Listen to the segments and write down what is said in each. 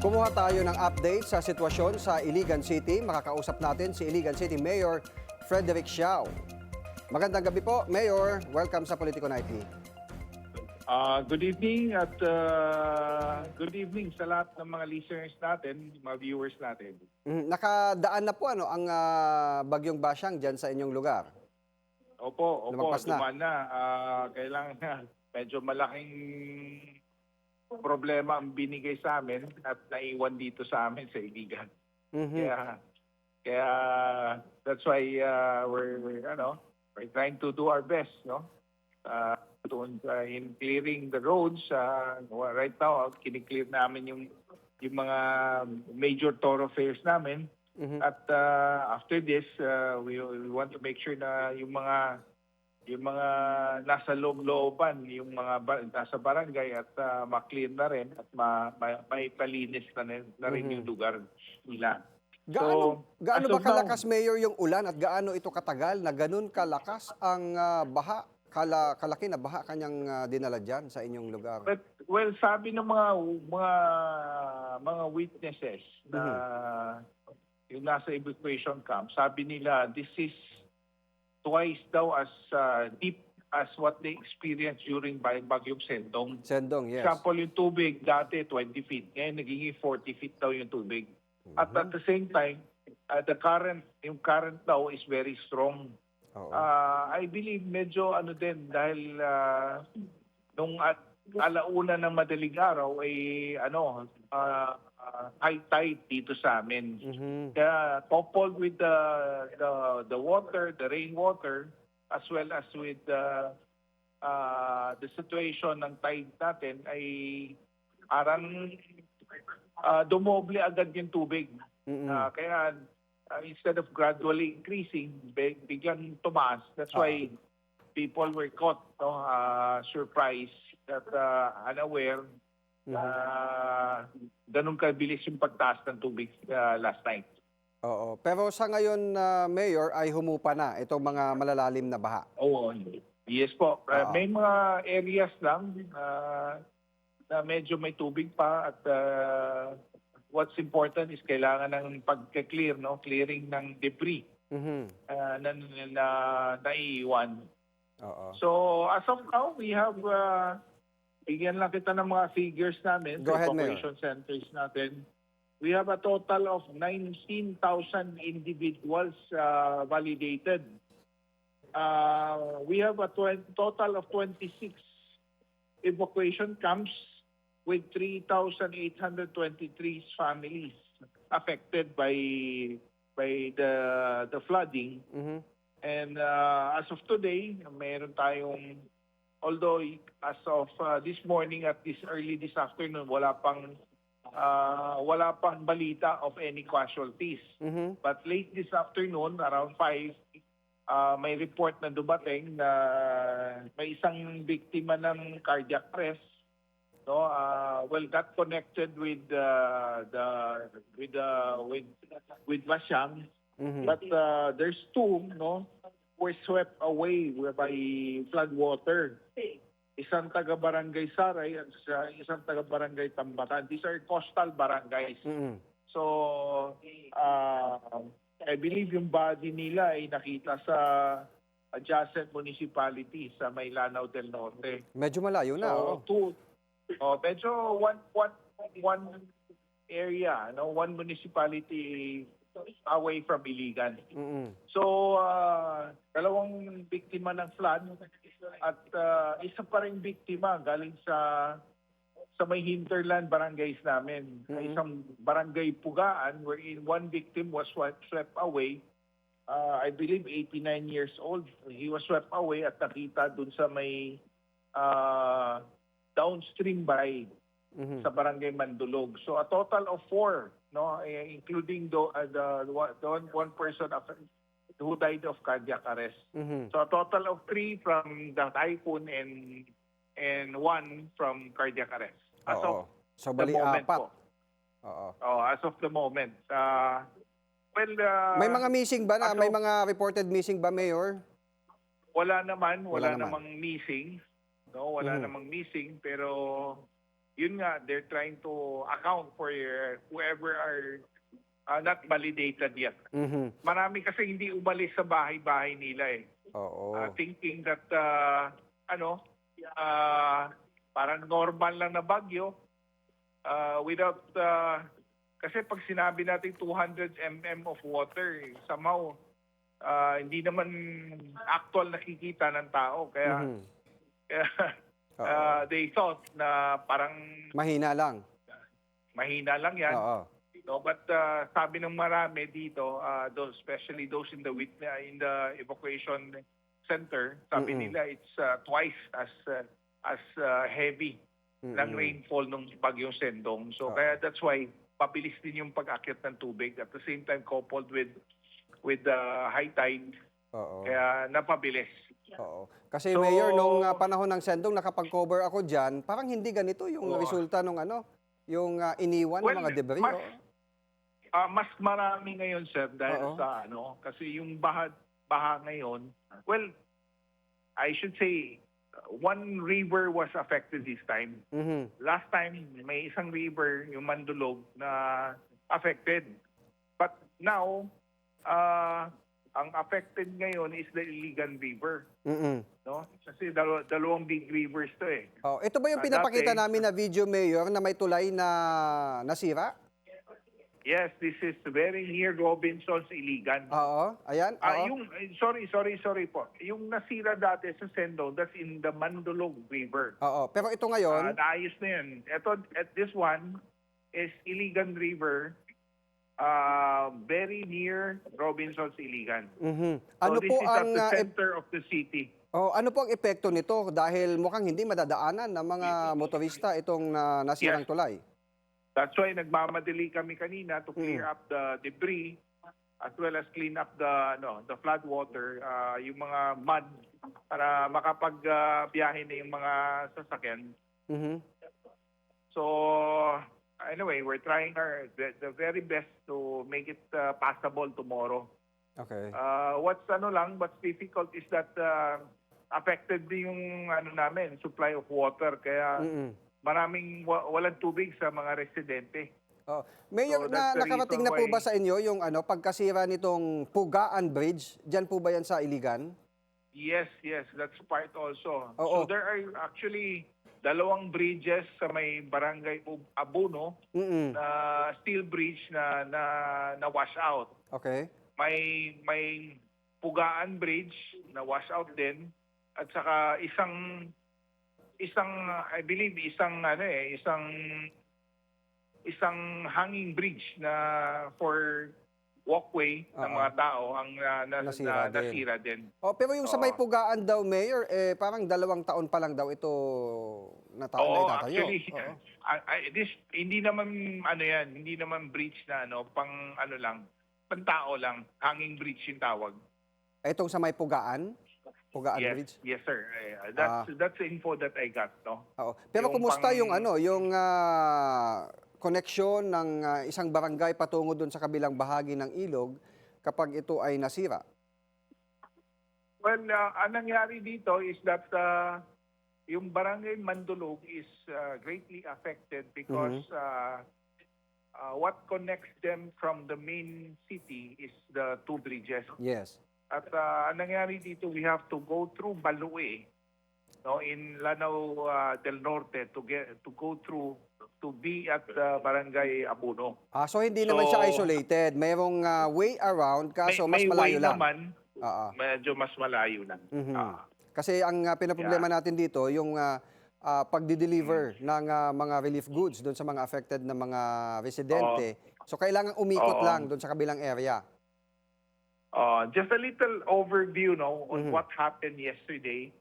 Kumuha tayo ng update sa sitwasyon sa Iligan City. Makakausap natin si Iligan City Mayor Frederick Siao. Magandang gabi po, Mayor. Welcome sa Politico Nightly. Good evening at good evening sa lahat ng mga listeners natin, mga viewers natin. Nakadaan na po ang Bagyong Basyang dyan sa inyong lugar. Opo, Lumagpas na. dumaan na. Kailangan na medyo malaking problema ang binigay sa amin at naiwan dito sa amin sa Iligan. Kaya that's why we're trying to do our best, no? In clearing the roads. Right now, kiniklear namin yung mga major thoroughfares namin. At after this, we want to make sure na yung mga nasa loob-looban, yung mga nasa barangay at ma-clear na rin at may palinis na rin yung lugar nila. Gaano as ba of kalakas, now, Mayor, yung ulan at gaano ito katagal na ganun kalakas ang baha, kalaki na baha kanyang dinala dyan sa inyong lugar? well, sabi ng mga witnesses na yung nasa evacuation camp, sabi nila this is twice daw as deep as what they experienced during Bagyong Sendong. Sendong, yes. Example, yung tubig dati 20 feet, ngayon nagiging 40 feet daw yung tubig. At the same time, yung current daw is very strong. I believe medyo din dahil nung alauna ng madaling araw ay high tide dito sa amin. Kaya coupled with the water, the rainwater, as well as with the situation ng tide natin ay parang dumoble agad yung tubig. Kaya instead of gradually increasing, biglang tumaas. That's why people were caught, surprised, that unaware. Ganun kabilis yung pagtaas ng tubig last night. Oo. Pero sa ngayon, Mayor, ay humupa na itong mga malalalim na baha. Oo. Yes po. May mga areas lang na medyo may tubig pa at what's important is kailangan ng pagka-clear, no? Clearing ng debris na naiiwan. So as of now, we have bigyan lang kita ng mga figures namin sa evacuation centers natin. We have a total of 19,000 individuals validated. We have a total of 26 evacuation camps with 3,823 families affected by the flooding. And as of today, mayroon tayong, although as of this morning at early this afternoon, wala pang balita of any casualties. But late this afternoon, around 5, may report na dumating na may isang biktima ng cardiac arrest. Got connected with Basyang, but there's 2, were swept away by flood water. Isang taga-barangay Saray at isang taga-barangay Tambatan. These are coastal barangays. So, I believe yung body nila ay nakita sa adjacent municipality sa Lanao del Norte. Medyo malayo na. Medyo one area, one municipality away from Iligan. So, 2 biktima ng flood at isa pa ring biktima galing sa may hinterland barangays namin. Isang barangay Pugaan wherein 1 victim was swept away. I believe 89 years old. He was swept away at nakita dun sa may downstream bahay sa barangay Mandulog. So a total of 4, including the one person who died of cardiac arrest. So a total of 3 from the typhoon and 1 from cardiac arrest. As of the moment 4. po. As of the moment. May mga missing ba na? May mga reported missing ba, Mayor? Wala namang missing. Wala namang missing, pero yun nga, they're trying to account for whoever are not validated yet. Marami kasi hindi umalis sa bahay-bahay nila eh. Oo. Thinking that ano, parang normal lang na bagyo without kasi pag sinabi natin 200 mm of water, somehow hindi naman actual nakikita ng tao. Kaya, they thought na parang Mahina lang. mahina lang yan. Oo. No, but sabi ng marami dito, especially those in the evacuation center, sabi nila it's twice as heavy ng rainfall ng bagyong Sendong. So kaya that's why pabilis din yung pag-akyat ng tubig at the same time coupled with high tide. Oo. Kaya napabilis. Oo. Kasi So, Mayor, nung panahon ng Sendong, nakapag-cover ako dyan, parang hindi ganito yung resulta nung yung iniwan ng mga debris. Mas marami ngayon, sir, dahil sa kasi yung baha ngayon, well, I should say, one river was affected this time. Last time, may isang river, yung Mandulog, na affected. But now, ang affected ngayon is the Iligan River. No? Kasi dalawang big rivers to eh. Oh, ito ba yung pinapakita namin na video, Mayor, na may tulay na nasira? Yes, this is very near Robinson's, Iligan. Oo, ayan. Sorry po. Yung nasira dati sa Sendong, that's in the Mandulog River. Oo, pero ito ngayon, naayos na yun. This one is Iligan River, very near Robinson's, Iligan. Ano this po is ang at the center of the city. ano po ang epekto nito dahil mukhang hindi madadaanan ng mga motorista itong nasirang tulay? That's why nagmamadali kami kanina to clear up the debris as well as clean up the flood water, yung mga mud para makapagbiyahe na yung mga sasakyan. So anyway, we're trying the very best to make it passable tomorrow. Okay. What's difficult is that affected din yung namin, supply of water, kaya maraming walang tubig sa mga residente. Oh. Mayor, nakarating na po ba sa inyo yung pagkasira nitong Pugaan Bridge? Diyan po ba yan sa Iligan? Yes, that's part also. Oo. So there are actually dalawang bridges sa may barangay Abuno, na steel bridge na wash out. Okay. May Pugaan Bridge na wash out din at saka isang I believe isang hanging bridge na for walkway ng mga tao ang nasira din. Oh, pero yung sa may Pugaan daw, Mayor, parang 2 taon pa lang daw ito naitatayo. Actually, hindi naman hindi naman bridge na pantao lang, hanging bridge yung tawag. Itong sa may Pugaan Bridge? Yes, sir. That's the info that I got, no? Oo. Pero kumusta yung koneksyon ng isang barangay patungo doon sa kabilang bahagi ng ilog kapag ito ay nasira? Well, ang nangyari dito is that yung barangay Mandulog is greatly affected because what connects them from the main city is the 2 bridges. Yes. At ang nangyari dito, we have to go through Balue, in Lanao del Norte to go through to be at Barangay Abuno. So hindi naman siya isolated. Mayroong way around kaso mas malayo lang. May way naman, medyo mas malayo lang. Kasi ang pinaproblema natin dito, yung pagdi-deliver ng mga relief goods doon sa mga affected na mga residente. So kailangan umikot lang doon sa kabilang area. Just a little overview on what happened yesterday,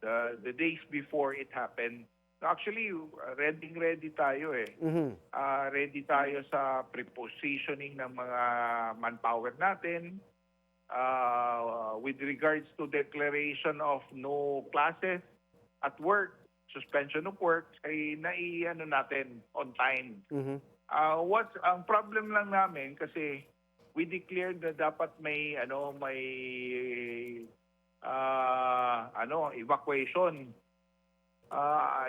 the days before it happened. Actually, ready tayo eh. Ready tayo sa prepositioning ng mga manpower natin. With regards to declaration of no classes at work, suspension of work, ay natin on time. Ang problem lang namin kasi we declared na dapat may evacuation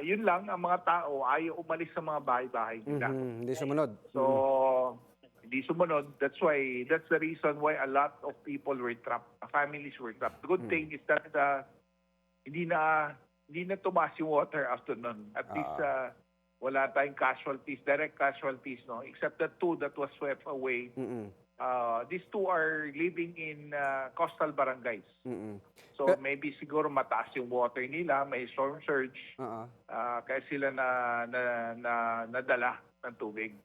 Yun lang, ang mga tao ayaw umalis sa mga bahay-bahay nila. Hindi sumunod. So, hindi sumunod. That's the reason why a lot of people were trapped. Families were trapped. The good thing is that hindi na tumaas yung water after nun. At least wala tayong casualties, direct casualties, no? Except the 2 that was swept away. These 2 are living in coastal barangays. So maybe siguro mataas yung water nila, may storm surge, kaya sila nadala ng tubig.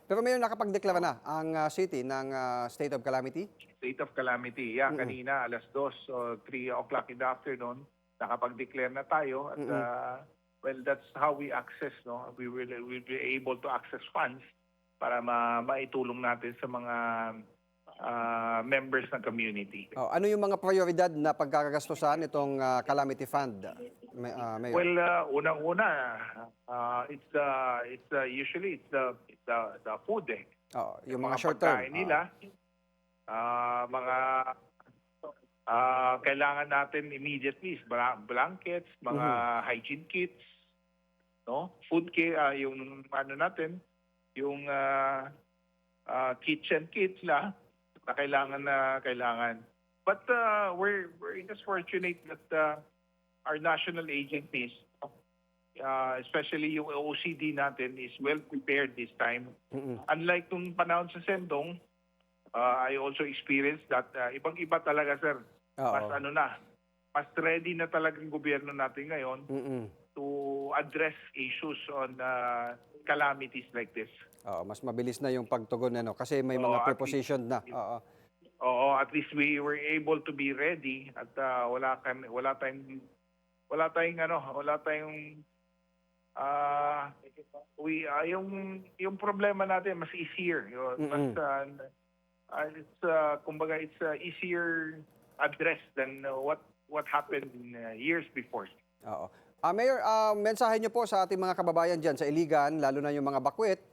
Pero Mayor, nakapagdeklara na ang city ng state of calamity? State of calamity, yeah. Kanina, alas 2 o 3 o'clock in the afternoon, nakapag-declare na tayo. At, well, that's how we access, no? We'll be able to access funds para maitulong natin sa mga members ng community. Ano yung mga prioridad na pagkakagastusan itong calamity fund, Mayor? Well, unang-una, usually it's the food, eh. Yung mga short term. Pagkain nila, mga kailangan natin immediately, blankets, mga hygiene kits, no? Food kit, yung ano natin, yung kitchen kits na kailangan. But we're just fortunate that our national agencies, especially yung OCD natin, is well prepared this time. Unlike nung panahon sa Sendong, I also experienced that ibang-iba talaga, sir. Mas ready na talagang gobyerno natin ngayon to address issues on calamities like this. Mas mabilis na yung pagtugon kasi may mga preposition na. At least we were able to be ready at wala tayong yung problema natin mas easier. Kumbaga it's easier addressed than what happened years before. Mayor, mensahe niyo po sa ating mga kababayan dyan sa Iligan, lalo na yung mga bakwet.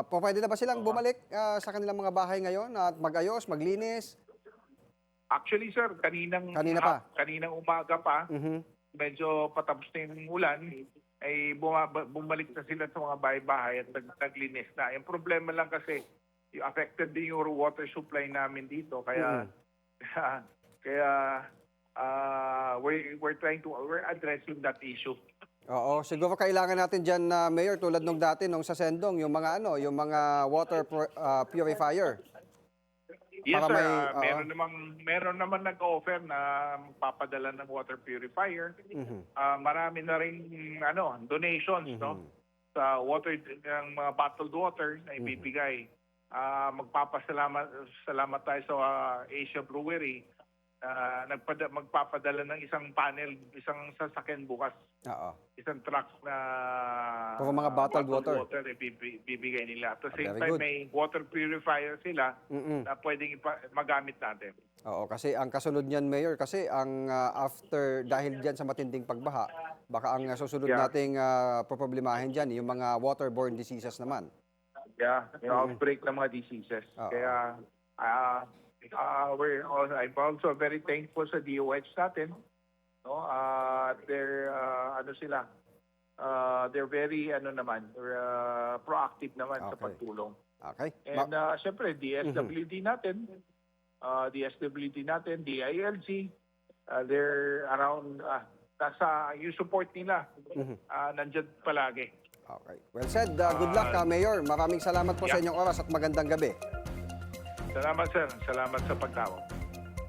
Pwede na ba silang bumalik sa kanilang mga bahay ngayon at magayos, maglinis? Actually, sir, kaninang umaga pa, medyo patapos na yung ulan, ay bumalik na sila sa mga bahay-bahay at naglinis na. Yung problema lang kasi, affected din yung water supply namin dito. Kaya we're addressing that issue. Siguro kailangan natin diyan na Mayor tulad nung dati nung sa Sendong yung mga water purifier. Yes, sir. Meron naman nag-offer na magpapadala ng water purifier. Marami na rin donations, no? Sa water ng mga bottled water na ibibigay. Magpapasalamat tayo sa Asia Brewery. Magpapadala ng isang isang sasakyan bukas. Isang truck na mga bottled water bibigay nila. At the same time, may water purifier sila na pwedeng magamit natin. Kasi ang kasunod niyan, Mayor, kasi ang dahil diyan sa matinding pagbaha, baka ang susunod nating problemahin diyan yung mga waterborne diseases naman. Yung outbreak ng mga diseases. Kaya I'm also very thankful sa DOH natin. No? They're very proactive naman sa pagtulong. And syempre DSWD natin, DILG, they're around yung support nila. Nandiyan palagi. Well said. Good luck, Mayor. Maraming salamat po sa inyong oras at magandang gabi. Salamat, sir. Salamat sa pagtawag.